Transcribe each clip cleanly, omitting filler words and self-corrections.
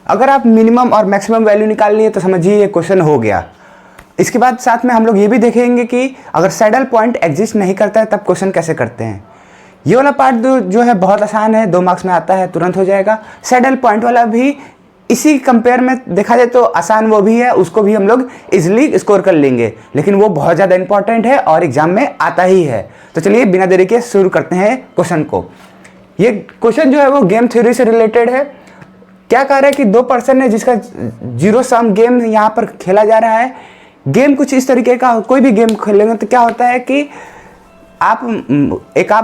अगर आप मिनिमम और मैक्सिमम वैल्यू निकालनी है तो समझिए ये क्वेश्चन हो गया। इसके बाद साथ में हम लोग ये भी देखेंगे कि अगर सैडल पॉइंट एग्जिस्ट नहीं करता है तब क्वेश्चन कैसे करते हैं। ये वाला पार्ट जो है बहुत आसान है, 2 मार्क्स में आता है, तुरंत हो जाएगा। सैडल पॉइंट वाला भी इसी कंपेयर में देखा जाए तो आसान वो भी है, उसको भी हम लोग इजीली स्कोर कर लेंगे, लेकिन वो बहुत ज़्यादा इंपॉर्टेंट है और एग्जाम में आता ही है। तो चलिए बिना देरी के शुरू करते हैं क्वेश्चन को। ये क्वेश्चन जो है वो गेम थ्योरी से रिलेटेड है। क्या कह रहा है कि 2 पर्सन है जिसका 0 सम गेम यहाँ पर खेला जा रहा है। गेम कुछ इस तरीके का, कोई भी गेम खेलेंगे तो क्या होता है कि आप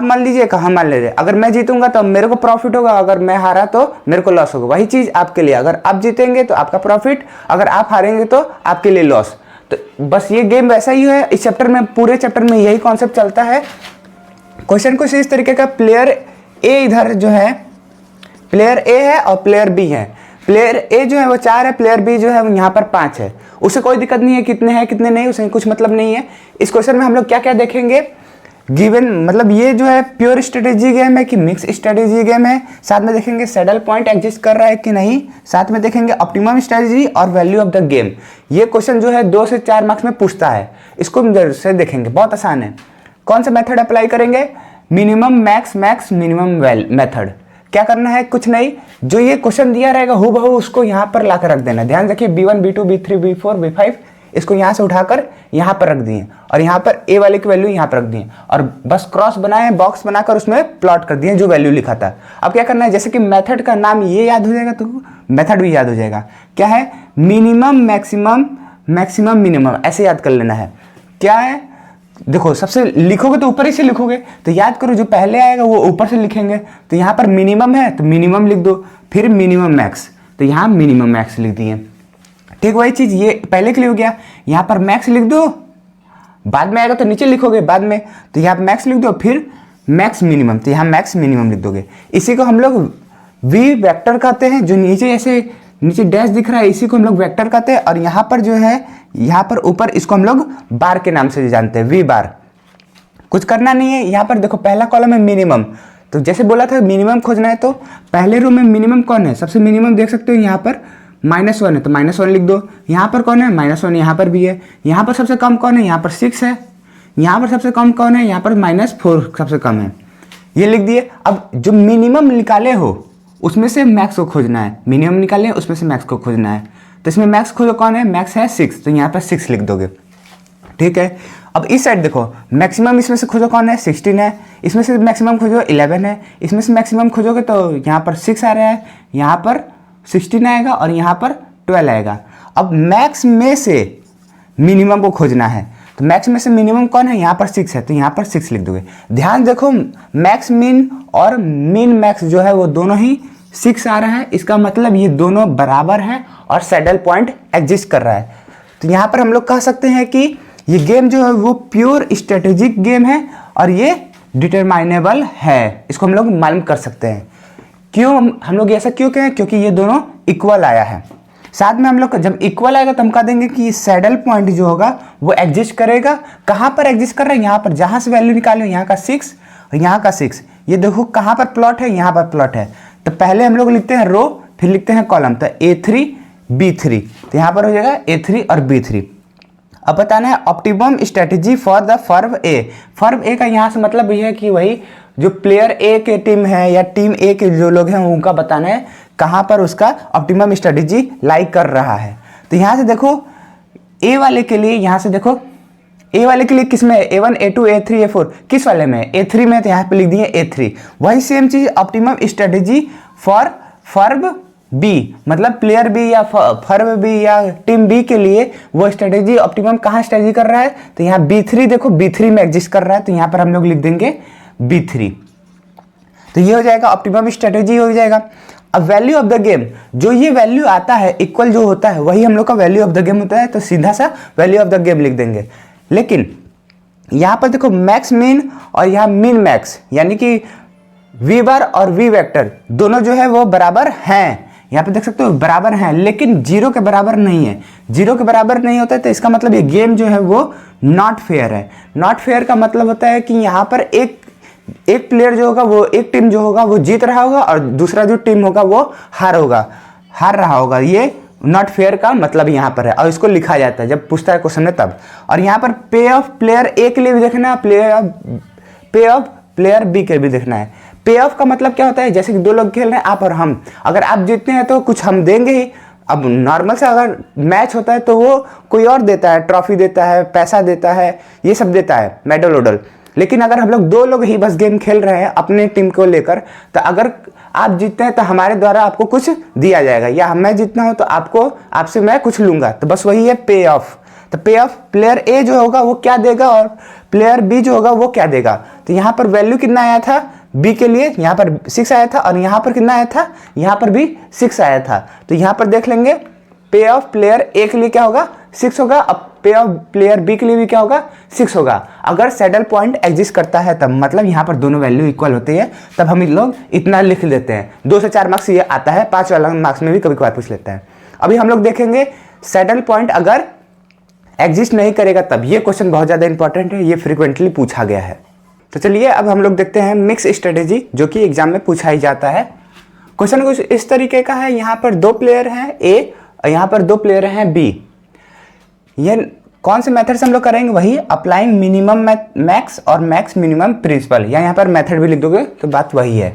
मान लीजिए, एक हम मान लीजिए, अगर मैं जीतूंगा तो मेरे को प्रॉफिट होगा, अगर मैं हारा तो मेरे को लॉस होगा। वही चीज़ आपके लिए, अगर आप जीतेंगे तो आपका प्रॉफिट, अगर आप हारेंगे तो आपके लिए लॉस। तो बस ये गेम वैसा ही है। इस चैप्टर में, पूरे चैप्टर में यही कॉन्सेप्ट चलता है। क्वेश्चन कुछ इस तरीके का, प्लेयर ए इधर जो है, प्लेयर ए है और प्लेयर बी है। प्लेयर ए जो है वो 4 है, प्लेयर बी जो है वो यहाँ पर 5 है। उसे कोई दिक्कत नहीं है कितने हैं कितने नहीं, उसे कुछ मतलब नहीं है। इस क्वेश्चन में हम लोग क्या क्या देखेंगे, गिवन मतलब ये जो है प्योर स्ट्रेटेजी गेम है कि मिक्स स्ट्रेटेजी गेम है। साथ में देखेंगे सैडल पॉइंट एग्जिस्ट कर रहा है कि नहीं। साथ में देखेंगे ऑप्टिमम स्ट्रेटेजी और वैल्यू ऑफ द गेम। ये क्वेश्चन जो है 2 से 4 मार्क्स में पूछता है, इसको हम जरूर से देखेंगे, बहुत आसान है। कौन सा मेथड अप्लाई करेंगे, minimum max max minimum method. क्या करना है, कुछ नहीं, जो ये क्वेश्चन दिया रहेगा हूबहू उसको यहाँ पर ला कर रख देना। ध्यान रखिए B1 B2 B3 B4 B5 इसको यहाँ से उठाकर यहाँ पर रख दिए और यहाँ पर ए वाले की वैल्यू यहाँ पर रख दिए और बस क्रॉस बनाए, बॉक्स बनाकर उसमें प्लॉट कर दिए जो वैल्यू लिखा था। अब क्या करना है, जैसे कि मेथड का नाम ये याद हो जाएगा तो मेथड भी याद हो जाएगा। क्या है, मिनिमम मैक्सिमम मैक्सिमम मिनिमम, ऐसे याद कर लेना है। क्या है, देखो सबसे लिखोगे तो ऊपर ही से लिखोगे, तो याद करो जो पहले आएगा वो ऊपर से लिखेंगे। तो यहाँ पर मिनिमम है तो मिनिमम लिख दो, फिर मिनिमम मैक्स, तो यहाँ मिनिमम मैक्स लिख दिए। ठीक, वही चीज़ ये पहले के लिए हो गया। यहाँ पर मैक्स लिख दो, बाद में आएगा तो नीचे लिखोगे बाद में, तो यहाँ पर मैक्स लिख दो, फिर मैक्स मिनिमम, तो यहाँ मैक्स मिनिमम लिख दोगे। इसी को हम लोग वी वेक्टर कहते हैं। जो नीचे ऐसे नीचे डैश दिख रहा है इसी को हम लोग वेक्टर कहते हैं। और यहाँ पर जो है, यहाँ पर ऊपर इसको हम लोग बार के नाम से जानते हैं, वी बार। कुछ करना नहीं है। यहाँ पर देखो पहला कॉलम है मिनिमम, तो जैसे बोला था मिनिमम खोजना है तो पहले रो में मिनिमम कौन है, सबसे मिनिमम देख सकते हो यहाँ पर -1 है तो -1 लिख दो। यहाँ पर कौन है, -1 यहाँ पर भी है। यहाँ पर सबसे कम कौन है, यहाँ पर 6 है। यहाँ पर सबसे कम कौन है, यहाँ पर -4 सबसे कम है, ये लिख दिए। अब जो मिनिमम निकाले हो उसमें से मैक्स को खोजना है, मिनिमम निकाले उसमें से मैक्स को खोजना है। तो इसमें मैक्स खोजो कौन है, मैक्स है 6, तो यहाँ पर 6 लिख दोगे। ठीक है, अब इस साइड देखो मैक्सिमम इसमें से खोजो कौन है, 16 है। इसमें से मैक्सिमम खोजो 11 है। इसमें से मैक्सिमम खोजोगे तो यहाँ पर 6 आ रहा है, यहाँ पर 16 आएगा और यहाँ पर 12 आएगा। अब मैक्स में से मिनिमम को खोजना है, तो मैक्स में से मिनिमम कौन है, यहाँ पर 6 है, तो यहाँ पर 6 लिख दोगे। ध्यान देखो मैक्स मिन और मिन मैक्स जो है वो दोनों ही 6 आ रहा है, इसका मतलब ये दोनों बराबर हैं और सैडल पॉइंट एग्जिस्ट कर रहा है। तो यहाँ पर हम लोग कह सकते हैं कि ये गेम जो है वो प्योर स्ट्रेटेजिक गेम है और ये डिटरमाइनेबल है, इसको हम लोग मालूम कर सकते हैं। क्यों हम लोग ऐसा क्यों कहें, क्योंकि ये दोनों इक्वल आया है। साथ में हम लोग जब इक्वल आएगा तो हम कह देंगे कि सैडल पॉइंट जो होगा वो एग्जिस्ट करेगा। कहाँ पर एग्जिस्ट कर रहा है, यहाँ पर, जहाँ से वैल्यू निकालो यहाँ का 6 और यहाँ का 6, ये देखो कहाँ पर प्लॉट है, यहाँ पर प्लॉट है। तो पहले हम लोग लिखते हैं रो, फिर लिखते हैं कॉलम, तो A3 B3, तो यहाँ पर हो जाएगा A3 और B3। अब बताना है ऑप्टिमम स्ट्रेटेजी फॉर द फर्व ए। फर्व ए का यहाँ से मतलब ये है कि वही जो प्लेयर ए के टीम है या टीम ए के जो लोग हैं उनका बताना है कहाँ पर उसका ऑप्टिमम स्ट्रेटेजी लाइक कर रहा है। तो यहाँ से देखो ए वाले के लिए, यहाँ से देखो ए वाले के लिए किस में है, A1 A2 A3 A4, किस वाले में है, A3 में, तो यहाँ पे लिख दिए A3। वही सेम चीज ऑप्टिमम स्ट्रेटेजी फॉर फर्व बी, मतलब प्लेयर बी या फर्व बी या टीम बी के लिए वो स्ट्रेटेजी ऑप्टिमम कहाँ स्ट्रेटेजी कर रहा है, तो यहाँ B3 देखो B3 में एग्जिस्ट कर रहा है, तो यहाँ पर हम लोग लिख देंगे B3। तो ये हो जाएगा ऑप्टिमम स्ट्रेटेजी हो जाएगा। अब वैल्यू ऑफ द गेम, जो ये वैल्यू आता है इक्वल जो होता है वही हम लोग का वैल्यू ऑफ द गेम होता है, तो सीधा सा वैल्यू ऑफ द गेम लिख देंगे। लेकिन यहाँ पर देखो मैक्स मिन और यहाँ मिन मैक्स, यानी कि वी बार और वी वेक्टर दोनों जो है वो बराबर हैं। यहाँ पे देख सकते हो बराबर हैं, लेकिन 0 के बराबर नहीं है। 0 के बराबर नहीं होता है तो इसका मतलब ये गेम जो है वो नॉट फेयर है। नॉट फेयर का मतलब होता है कि यहाँ पर एक प्लेयर जो होगा वो, एक टीम जो होगा वो जीत रहा होगा और दूसरा जो टीम होगा वो हार होगा। हार रहा होगा, ये नॉट फेयर का मतलब यहाँ पर है और इसको लिखा जाता है जब पूछता है क्वेश्चन में तब। और यहाँ पर पे ऑफ प्लेयर ए के लिए भी देखना है, पे ऑफ प्लेयर बी के भी देखना है। पे ऑफ का मतलब क्या होता है, जैसे कि दो लोग खेल रहे हैं, आप और हम, अगर आप जीतते हैं तो कुछ हम देंगे ही। अब नॉर्मल से अगर मैच होता है तो वो कोई और देता है, ट्रॉफी देता है, पैसा देता है, ये सब देता है, मेडल वोडल। लेकिन अगर हम लोग दो लोग ही बस गेम खेल रहे हैं अपने टीम को लेकर, तो अगर आप जीतते हैं तो हमारे द्वारा आपको कुछ दिया जाएगा, या मैं जीतना हो तो आपको आपसे मैं कुछ लूंगा, तो बस वही है पे ऑफ। तो पे ऑफ प्लेयर ए जो होगा वो क्या देगा और प्लेयर बी जो होगा वो क्या देगा। तो यहाँ पर वैल्यू कितना आया था बी के लिए, यहाँ पर 6 आया था, और यहाँ पर कितना आया था, यहाँ पर भी 6 आया था। तो यहाँ पर देख लेंगे पे ऑफ प्लेयर ए के लिए क्या होगा, 6 होगा। अब पे ऑफ प्लेयर बी के लिए भी क्या होगा, 6 होगा। अगर सैडल पॉइंट एग्जिस्ट करता है तब, मतलब यहाँ पर दोनों वैल्यू इक्वल होती है, तब हम लोग इतना लिख लेते हैं। 2 से 4 मार्क्स ये आता है, 5 वाला मार्क्स में भी कभी कभार पूछ लेते हैं। अभी हम लोग देखेंगे सैडल पॉइंट अगर एग्जिस्ट नहीं करेगा तब। ये क्वेश्चन बहुत ज़्यादा इंपॉर्टेंट है, ये फ्रिक्वेंटली पूछा गया है। तो चलिए अब हम लोग देखते हैं मिक्स स्ट्रेटेजी, जो कि एग्जाम में पूछा ही जाता है। क्वेश्चन कुछ इस तरीके का है, यहाँ पर 2 प्लेयर हैं ए और यहाँ पर 2 प्लेयर हैं बी। ये कौन से मेथड से हम लोग करेंगे, वही अप्लाइंग मिनिमम मैक्स और मैक्स मिनिमम प्रिंसिपल, या यहाँ पर मेथड भी लिख दोगे तो बात वही है।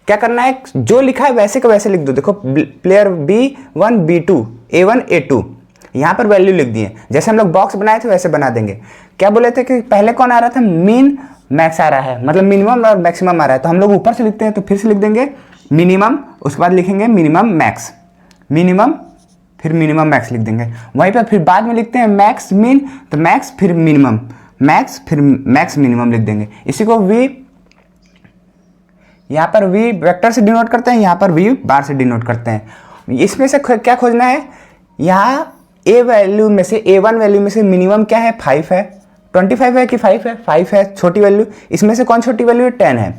क्या करना है, जो लिखा है वैसे का वैसे लिख दो। देखो player B1 B2 A1 A2, यहाँ पर वैल्यू लिख दिए, जैसे हम लोग बॉक्स बनाए थे वैसे बना देंगे। क्या बोले थे कि पहले कौन आ रहा था, मीन मैक्स आ रहा है, मतलब मिनिमम और मैक्सिमम आ रहा है, तो हम लोग ऊपर से लिखते हैं, तो फिर से लिख देंगे मिनिमम, उसके बाद लिखेंगे मिनिमम मैक्स, मिनिमम फिर मिनिमम मैक्स लिख देंगे। वहीं पर फिर बाद में लिखते हैं मैक्स मिन, तो मैक्स फिर मिनिमम, मैक्स फिर मैक्स मिनिमम लिख देंगे। इसी को वी, यहाँ पर वी वेक्टर से डिनोट करते हैं, यहाँ पर वी बार से डिनोट करते हैं। इसमें से क्या खोजना है, यहाँ ए वैल्यू में से A1 वैल्यू में से मिनिमम क्या है, 5 है, 25 है कि 5 है, 5 है छोटी वैल्यू। इसमें से कौन छोटी वैल्यू है, 10 है।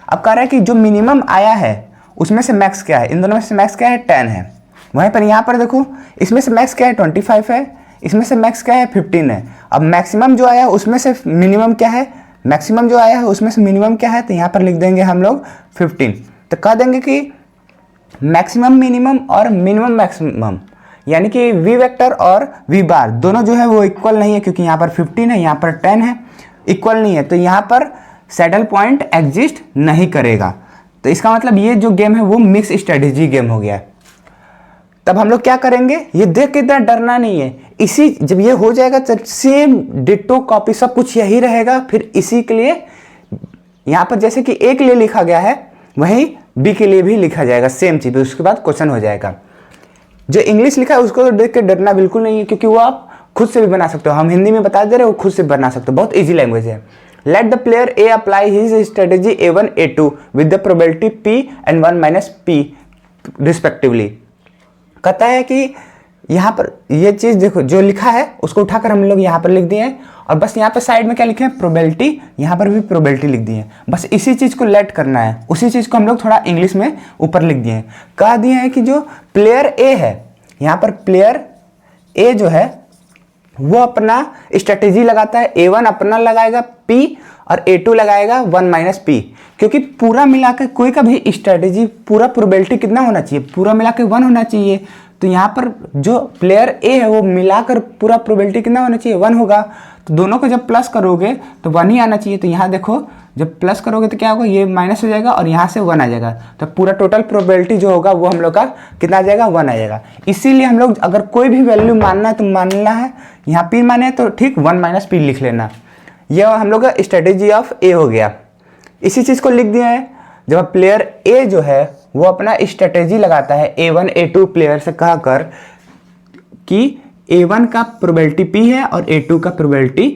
अब कह रहा है कि जो मिनिमम आया है उसमें से मैक्स क्या है, इन दोनों में से मैक्स क्या है, 10 है। वहीं पर यहाँ पर देखो इसमें से मैक्स क्या है, 25 है, इसमें से मैक्स क्या है, 15 है। अब मैक्सिमम जो आया उसमें से मिनिमम क्या है, मैक्सिमम जो आया है उसमें से मिनिमम क्या है, तो यहाँ पर लिख देंगे हम लोग 15। तो कह देंगे कि मैक्सिमम मिनिमम और मिनिमम मैक्सिमम, यानी कि वी वेक्टर और वी बार दोनों जो है वो इक्वल नहीं है, क्योंकि यहाँ पर 15 है, यहाँ पर 10 है, इक्वल नहीं है, तो यहाँ पर सैडल पॉइंट एग्जिस्ट नहीं करेगा। तो इसका मतलब ये जो गेम है वो मिक्स स्ट्रेटेजी गेम हो गया। तब हम लोग क्या करेंगे, ये देख के इतना डरना नहीं है, इसी जब ये हो जाएगा तो सेम डिट्टो कॉपी सब कुछ यही रहेगा। फिर इसी के लिए यहाँ पर जैसे कि ए के लिए लिखा गया है वहीं बी के लिए भी लिखा जाएगा, सेम चीज़, उसके बाद क्वेश्चन हो जाएगा। जो इंग्लिश लिखा है उसको देख के डरना बिल्कुल नहीं है, क्योंकि वो आप खुद से भी बना सकते हो। हम हिंदी में बता दे रहे हो, वो खुद से बना सकते हो, बहुत इजी लैंग्वेज है। Let the player A apply his strategy A1 A2 with the probability P and 1 - P respectively. कहता है कि यहाँ पर ये चीज़ देखो, जो लिखा है उसको उठाकर हम लोग यहाँ पर लिख दिए हैं, और बस यहाँ पर साइड में क्या लिखे हैं, प्रोबेबिलिटी, यहाँ पर भी प्रोबेबिलिटी लिख दिए हैं। बस इसी चीज़ को लेट करना है, उसी चीज़ को हम लोग थोड़ा इंग्लिश में ऊपर लिख दिए हैं। कह दिए हैं कि जो प्लेयर ए है, यहाँ पर प्लेयर ए जो है वो अपना स्ट्रेटेजी लगाता है, A1 अपना लगाएगा P और A2 लगाएगा 1 - P, क्योंकि पूरा मिलाकर कोई का भी स्ट्रेटेजी पूरा प्रोबेबिलिटी कितना होना चाहिए, पूरा मिलाकर 1 होना चाहिए। तो यहाँ पर जो प्लेयर ए है वो मिलाकर पूरा प्रोबेबिलिटी कितना होना चाहिए, 1 होगा। तो दोनों को जब प्लस करोगे तो 1 ही आना चाहिए। तो यहाँ देखो जब प्लस करोगे तो क्या होगा, ये माइनस हो जाएगा और यहाँ से 1 आ जाएगा, तो पूरा टोटल प्रोबेबिलिटी जो होगा वो हम लोग का कितना आ जाएगा, 1 आ जाएगा। इसीलिए हम लोग अगर कोई भी वैल्यू मानना है तो मानना है, यहाँ P माने तो ठीक 1 - P लिख लेना। यह हम लोग का स्ट्रेटेजी ऑफ ए हो गया। इसी चीज़ को लिख दिया है, जब प्लेयर ए जो है वो अपना स्ट्रेटेजी लगाता है A1 A2 प्लेयर से कहकर कि A1 का प्रोबेबिलिटी P है और A2 का प्रोबेबिलिटी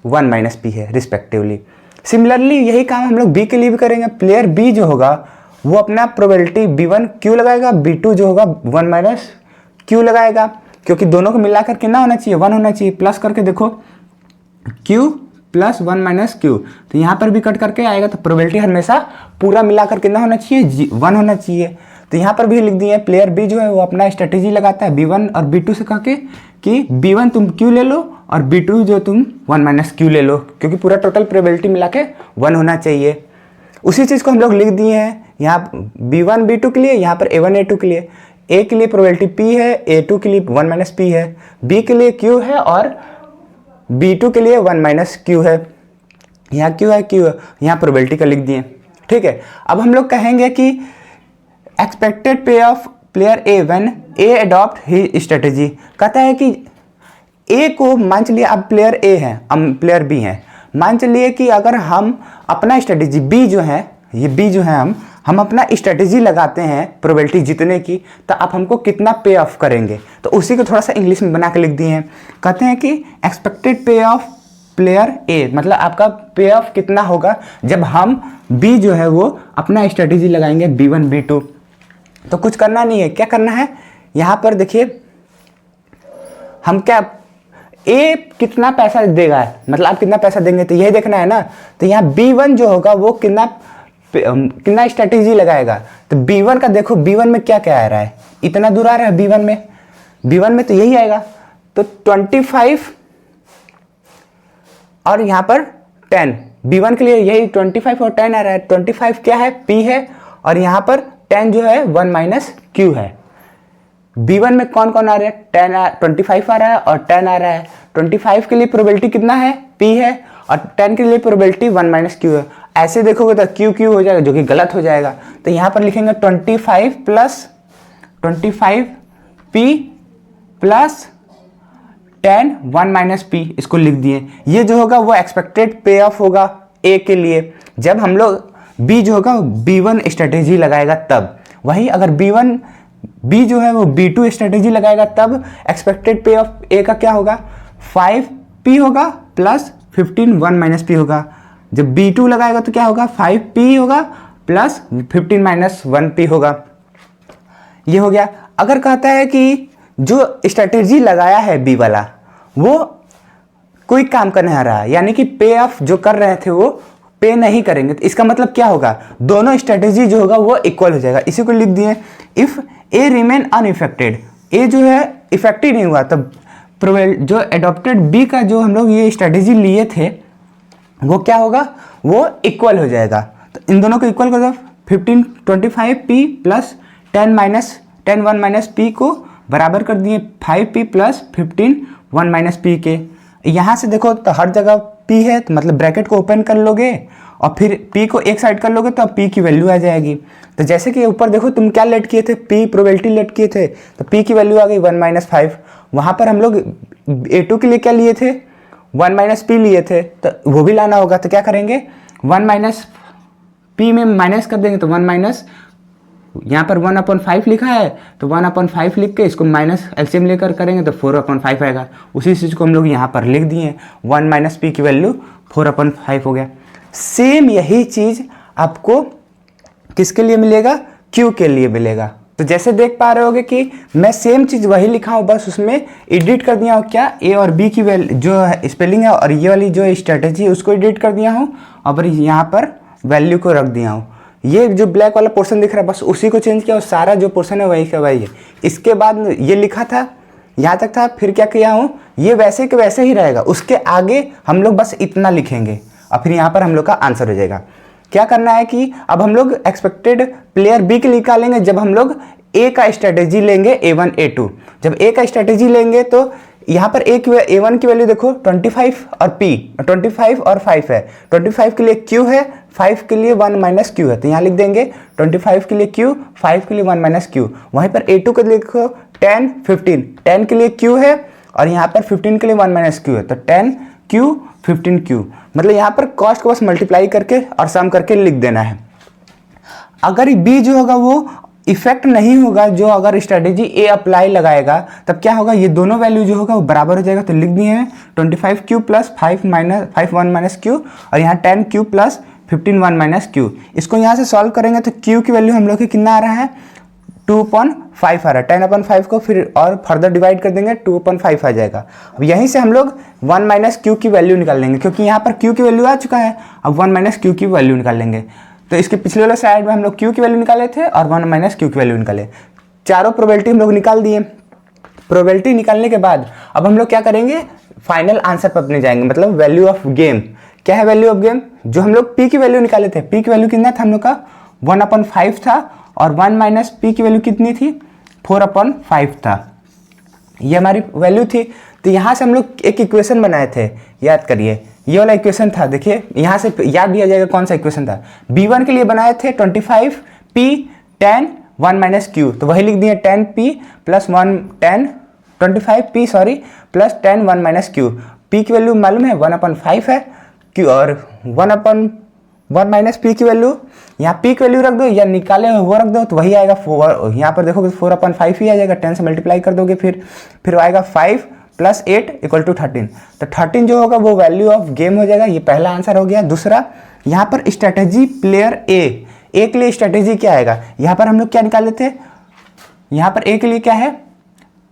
1 - P है रिस्पेक्टिवली। सिमिलरली यही काम हम लोग B के लिए भी करेंगे। प्लेयर B जो होगा वो अपना प्रोबेबिलिटी B1 Q लगाएगा, B2 जो होगा 1 - Q लगाएगा, क्योंकि दोनों को मिलाकर कितना होना चाहिए, 1 होना चाहिए। प्लस करके देखो Q प्लस 1 - Q, तो यहाँ पर भी कट करके आएगा, तो प्रोबेबिलिटी हमेशा पूरा मिलाकर कितना होना चाहिए, 1 होना चाहिए। तो यहाँ पर भी लिख दिए प्लेयर बी जो है वो अपना स्ट्रेटेजी लगाता है B1 और B2 से कह के कि B1 तुम Q ले लो और B2 जो तुम 1 - Q ले लो, क्योंकि पूरा टोटल प्रोबेबिलिटी मिला के 1 होना चाहिए। उसी चीज़ को हम लोग लिख दिए हैं यहाँ B1 B2 के लिए, यहाँ पर A1 A2 के लिए। ए के लिए प्रोबेबिलिटी पी है, A2 के लिए 1 माइनस पी है, बी के लिए क्यू है और B2 के लिए 1 माइनस क्यू है। यहाँ क्यू है, क्यू है, यहाँ प्रोबेबिलिटी का लिख दिए। ठीक है, अब हम लोग कहेंगे कि एक्सपेक्टेड पे of player A when A adopt he strategy. कहता है कि ए को मान चलिए अब प्लेयर ए है, हम प्लेयर बी हैं, मान चलिए कि अगर हम अपना स्ट्रेटेजी बी जो है, ये बी जो है, हम अपना स्ट्रेटेजी लगाते हैं प्रोबेबिलिटी जीतने की, तो आप हमको कितना पे ऑफ करेंगे। तो उसी को थोड़ा सा इंग्लिश में बना के लिख दिए हैं। कहते हैं कि एक्सपेक्टेड पे ऑफ प्लेयर ए, मतलब आपका पे ऑफ कितना होगा जब हम बी जो है वो अपना स्ट्रेटेजी लगाएंगे B1 B2। तो कुछ करना नहीं है, क्या करना है यहाँ पर देखिए, हम क्या ए कितना पैसा देगा, मतलब आप कितना पैसा देंगे, तो यही देखना है ना। तो यहाँ B1 जो होगा वो कितना स्ट्रेटेजी लगाएगा। तो B1 का देखो, B1 में क्या क्या आ रहा है, इतना दूर आ रहा है B1 में तो यही आएगा। तो 25 और यहाँ पर 10, B1 के लिए यही 25 और 10 आ रहा है। 25 क्या है, P है, और यहाँ पर 10 जो है 1 माइनस Q है। B1 में कौन कौन आ रहा है, 25 आ रहा है और 10 आ रहा है। 25 के लिए प्रोबेबिलिटी कितना है, P है, और 10 के लिए प्रोबेबिलिटी 1 माइनस Q है। ऐसे देखोगे तो Q हो जाएगा, जो कि गलत हो जाएगा। तो यहाँ पर लिखेंगे 25 plus 25P plus 10 1 minus P, इसको लिख दिए। ये जो होगा वो एक्सपेक्टेड पे ऑफ होगा A के लिए, जब हम लोग B जो होगा B1 स्ट्रेटेजी लगाएगा तब। वही अगर B जो है वो B2 स्ट्रेटेजी लगाएगा तब एक्सपेक्टेड पे ऑफ A का क्या होगा, 5P होगा प्लस 15 1 माइनस P होगा। जब B2 लगाएगा तो क्या होगा, 5P होगा प्लस 15 माइनस 1P होगा। ये हो गया। अगर कहता है कि जो स्ट्रेटेजी लगाया है B वाला वो कोई काम कर नहीं रहा, यानी कि पे ऑफ जो कर रहे थे वो पे नहीं करेंगे, तो इसका मतलब क्या होगा, दोनों स्ट्रेटेजी जो होगा वो इक्वल हो जाएगा। इसी को लिख दिए, इफ ए रिमेन अनइफेक्टेड, ए जो है इफेक्टिव नहीं हुआ, तब जो एडॉप्टेड बी का जो हम लोग ये स्ट्रेटेजी लिए थे वो क्या होगा, वो इक्वल हो जाएगा। तो इन दोनों को इक्वल कर दो, 25P प्लस 10 1 माइनस P को बराबर कर दिए 5P प्लस 15 1 माइनस P के। यहाँ से देखो तो हर जगह P है, तो मतलब ब्रैकेट को ओपन कर लोगे और फिर P को एक साइड कर लोगे तो P की वैल्यू आ जाएगी। तो जैसे कि ऊपर देखो तुम क्या लेट किए थे, P प्रोबेबिलिटी लेट किए थे, तो P की वैल्यू आ गई 1 माइनस 5। वहाँ पर हम लोग A2 के लिए क्या लिए थे, 1 माइनस P लिए थे, तो वो भी लाना होगा। तो क्या करेंगे, 1 माइनस P में माइनस कर देंगे, तो 1 माइनस, यहाँ पर 1/5 लिखा है तो 1/5 लिख के इसको माइनस एलसीएम लेकर करेंगे तो 4/5 आएगा। उसी चीज़ को हम लोग यहाँ पर लिख दिए, 1 माइनस P की वैल्यू 4/5 हो गया। सेम यही चीज़ आपको किसके लिए मिलेगा, Q के लिए मिलेगा। तो जैसे देख पा रहे होगे कि मैं सेम चीज़ वही लिखा हूँ, बस उसमें एडिट कर दिया हूँ क्या, A और B की वैल्यू जो है स्पेलिंग है, और ये वाली जो स्ट्रेटेजी है उसको एडिट कर दिया हूँ, और यहाँ पर वैल्यू को रख दिया हूँ। ये जो ब्लैक वाला पोर्शन दिख रहा है बस उसी को चेंज किया, और सारा जो पोर्शन है वही का वही है। इसके बाद ये लिखा था, यहाँ तक था, फिर क्या किया हूँ, ये वैसे के वैसे ही रहेगा, उसके आगे हम लोग बस इतना लिखेंगे और फिर यहाँ पर हम लोग का आंसर हो जाएगा। क्या करना है कि अब हम लोग एक्सपेक्टेड प्लेयर बी के लिए निकालेंगे जब हम लोग ए का स्ट्रेटेजी लेंगे, A1 A2। जब ए का स्ट्रेटेजी लेंगे तो यहाँ पर A1 की वैल्यू देखो 25 और P, 25 और 5 है, 25 के लिए Q है, 5 के लिए 1 माइनस Q है, तो यहाँ लिख देंगे 25 के लिए Q, 5 के लिए 1 माइनस Q। वहीं पर A2 को देखो 10 15, 10 के लिए Q है और यहाँ पर 15 के लिए 1 माइनस Q है, तो 10Q 15Q। मतलब यहाँ पर कॉस्ट को बस मल्टीप्लाई करके और सम करके लिख देना है। अगर B जो होगा वो इफेक्ट नहीं होगा, जो अगर स्ट्रेटेजी ए अप्लाई लगाएगा तब क्या होगा, ये दोनों वैल्यू जो होगा वो बराबर हो जाएगा। तो लिख दिए हैं 25Q प्लस 5 1 माइनस Q, और यहाँ 10Q प्लस 15 1 माइनस Q। इसको यहाँ से सॉल्व करेंगे तो Q की वैल्यू हम लोग की कितना आ रहा है, 2.5 आ रहा है। 10/5 को फिर और फर्दर डिवाइड कर देंगे, 2.5 आ जाएगा। अब यहीं से हम लोग 1 माइनस Q की वैल्यू निकाल लेंगे, क्योंकि यहाँ पर Q की वैल्यू आ चुका है। अब 1 माइनस Q की वैल्यू निकाल लेंगे। तो इसके पिछले वाले साइड में हम लोग Q की वैल्यू निकाले थे और 1 माइनस Q की वैल्यू निकाले। चारों प्रोबेबिलिटी हम लोग निकाल दिए। प्रोबेबिलिटी निकालने के बाद अब हम लोग क्या करेंगे, फाइनल आंसर पर अपने जाएंगे, मतलब वैल्यू ऑफ गेम। क्या है वैल्यू ऑफ गेम, जो हम लोग P की वैल्यू निकाले थे, P की वैल्यू कितना था हम लोग का, 1/5 था, और 1 माइनस P की वैल्यू कितनी थी, 4/5 था, ये हमारी वैल्यू थी। तो यहाँ से हम लोग एक इक्वेशन बनाए थे, याद करिए, ये वाला इक्वेशन था। देखिए यहाँ से याद भी आ जाएगा कौन सा इक्वेशन था। B1 के लिए बनाए थे 25p tan 1 - q, तो वही लिख दिए 10p plus 1 tan 25p sorry plus tan 1 - q। p की वैल्यू मालूम है 1/5 है, q और 1/1 - p की वैल्यू, यहाँ p की वैल्यू रख दो या निकाले वो रख दो तो वही आएगा 4। यहाँ पर देखोगे 4/5 ही आ जाएगा, 10 से मल्टीप्लाई कर दोगे फिर आएगा 5 + 8 = 13। तो 13 जो होगा वो वैल्यू ऑफ गेम हो जाएगा। ये पहला आंसर हो गया। दूसरा, यहाँ पर स्ट्रेटेजी प्लेयर ए के लिए स्ट्रेटेजी क्या आएगा, यहाँ पर हम लोग क्या निकाले थे, यहाँ पर ए के लिए क्या है,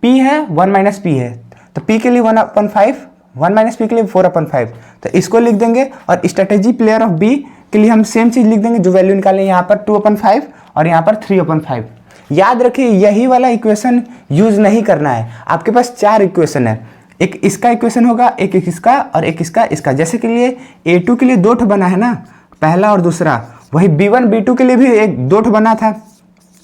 p है 1 - p है, तो p के लिए 1/5, 1 - p के लिए 4/5, तो इसको लिख देंगे। और स्ट्रेटेजी प्लेयर ऑफ b के लिए हम सेम चीज़ लिख देंगे, जो वैल्यू निकालें यहाँ पर 2/5 और यहाँ पर 3/5। याद रखिए यही वाला इक्वेशन यूज नहीं करना है। आपके पास 4 इक्वेशन है, एक इसका इक्वेशन होगा, एक इसका और एक इसका। जैसे के लिए A2 के लिए 2 ठो बना है ना, पहला और दूसरा, वही B1 B2 के लिए भी 2 ठो बना था।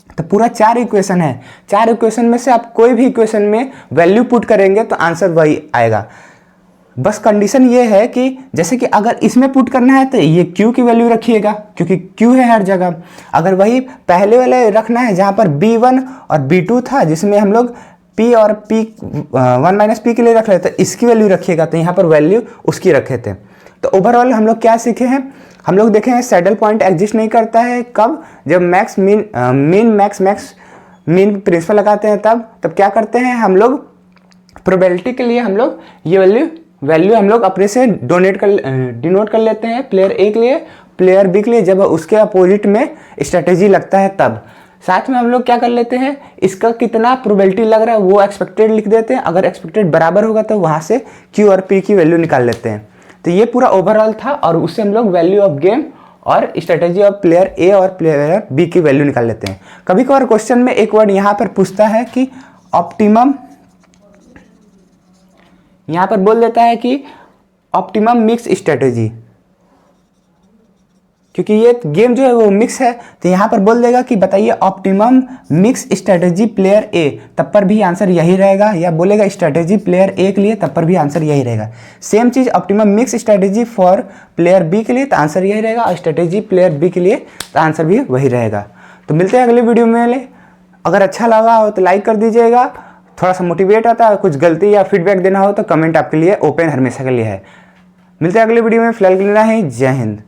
तो पूरा 4 इक्वेशन है। 4 इक्वेशन में से आप कोई भी इक्वेशन में वैल्यू पुट करेंगे तो आंसर वही आएगा। बस कंडीशन ये है कि जैसे कि अगर इसमें पुट करना है तो ये Q की वैल्यू रखिएगा, क्योंकि Q है हर जगह। अगर वही पहले वाले रखना है जहाँ पर B1 और B2 था, जिसमें हम लोग P और P 1 - p के लिए रख रहे थे, इसकी वैल्यू रखिएगा, तो यहाँ पर वैल्यू उसकी रखे थे। तो ओवरऑल हम लोग क्या सीखे हैं, हम लोग देखे हैं सैडल पॉइंट एग्जिस्ट नहीं करता है कब, जब मैक्स मीन प्रिंसिपल लगाते हैं तब क्या करते हैं हम लोग, प्रोबेबिलिटी के लिए हम लोग ये वैल्यू हम लोग अपने से डिनोट कर लेते हैं प्लेयर ए के लिए, प्लेयर बी के लिए जब उसके अपोजिट में स्ट्रेटेजी लगता है तब। साथ में हम लोग क्या कर लेते हैं, इसका कितना प्रोबेबिलिटी लग रहा है वो एक्सपेक्टेड लिख देते हैं, अगर एक्सपेक्टेड बराबर होगा तो वहाँ से Q और P की वैल्यू निकाल लेते हैं। तो ये पूरा ओवरऑल था, और उससे हम लोग वैल्यू ऑफ गेम और स्ट्रेटेजी ऑफ प्लेयर ए और प्लेयर बी की वैल्यू निकाल लेते हैं। कभी कभार क्वेश्चन में एक वर्ड यहाँ पर पूछता है कि ऑप्टिमम, यहाँ पर बोल देता है कि ऑप्टिमम मिक्स स्ट्रेटेजी, क्योंकि ये गेम जो है वो मिक्स है, तो यहाँ पर बोल देगा कि बताइए ऑप्टिमम मिक्स स्ट्रेटेजी प्लेयर ए, तब पर भी आंसर यही रहेगा, या बोलेगा स्ट्रेटेजी प्लेयर ए के लिए तब पर भी आंसर यही रहेगा। सेम चीज़ optimum mix strategy for player B के लिए तो आंसर यही रहेगा, और स्ट्रेटेजी प्लेयर बी के लिए तो आंसर भी वही रहेगा। तो मिलते हैं अगले वीडियो में। अगर अच्छा लगा हो तो लाइक कर दीजिएगा, थोड़ा सा मोटिवेट आता है, कुछ गलती या फीडबैक देना हो तो कमेंट आपके लिए ओपन हमेशा के लिए है। मिलते हैं अगले वीडियो में, फिलहाल के लिए जय हिंद।